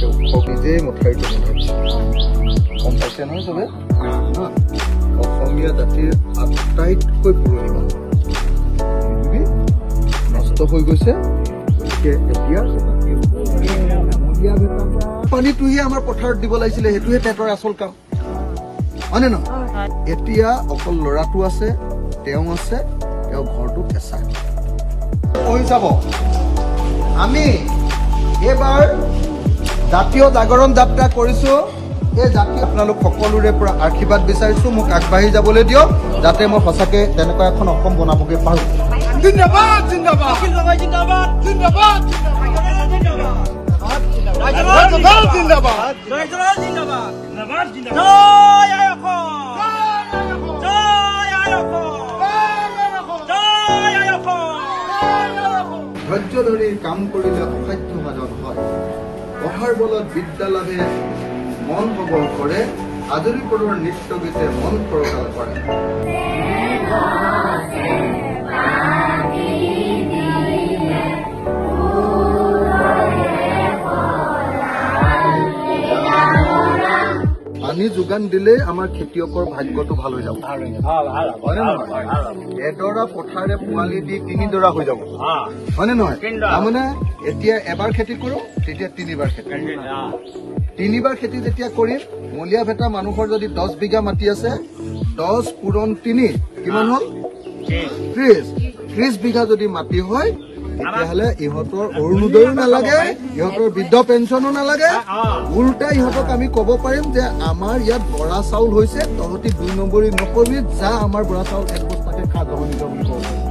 নিজেই মথাৰিটো বনাইছে গম পাইছে নহয় চবে অসমীয়া জাতিৰ আটাইতকৈ পুৰণি মানুহ নষ্ট হৈ গৈছে গতিকে এতিয়া পানীটোহে আমাৰ পথাৰত দিব লাগিছিলে সেইটোহে পেটৰ আচল কাম হয়নে নহয় এতিয়া অকল ল'ৰাটো আছে তেওঁ আছে তেওঁ ঘৰটো কেঁচা হৈ যাব আমি এইবাৰ জাতীয় জাগৰণ যাত্ৰা কৰিছো এই জাতীয় আপোনালোক সকলোৰে পৰা আশীৰ্বাদ বিচাৰিছো মোক আগবাঢ়ি যাবলৈ দিয়ক যাতে মই সঁচাকে তেনেকুৱা এখন অসম বনাবগৈ পাৰোঁ জিন্দাবাদ জিন্দাবাদ জিন্দাবাদ জিন্দাবাদ জিন্দাবাদ জিন্দাবাদ জয় জয় জিন্দাবাদ জিন্দাবাদ জিন্দাবাদ জয় আয়খন জয় আয়খন জয় আয়খন ধৈৰ্য ধৰি কাম কৰিলে অসাধ্য সাধন হয় পঢ়াৰ বলত বিদ্যা লাভে মন সবল কৰে আজৰি পৰৰ নৃত্য গীতে মন ফৰকাল কৰে পানী যোগান দিলে আমাৰ খেতিয়কৰ ভাগ্যটো ভাল হৈ যাব এডৰা পথাৰে পোৱালি দি 3 ডৰা হৈ যাব হয়নে নহয় তাৰমানে এতিয়া এবাৰ খেতি কৰো তেতিয়া 3বাৰ খেতি 3বাৰ খেতি যেতিয়া কৰিম মলীয়া ভেটা মানুহৰ যদি 10 বিঘা মাটি আছে 10 পূৰণ 3 কিমান হ'ল 30 বিঘা যদি মাটি হয় তেতিয়াহ'লে ইহঁতৰ অৰুণোদয়ো নালাগে ইহঁতৰ বৃদ্ধ পেঞ্চনো নালাগে উল্টা ইহঁতক আমি ক'ব পাৰিম যে আমাৰ ইয়াত বৰা চাউল হৈছে তহঁতি 2 নম্বৰী নকবি যা আমাৰ বৰা চাউল 1 বস্তাকে খা গ্ৰহণিত বুলি ক'ব পাৰিম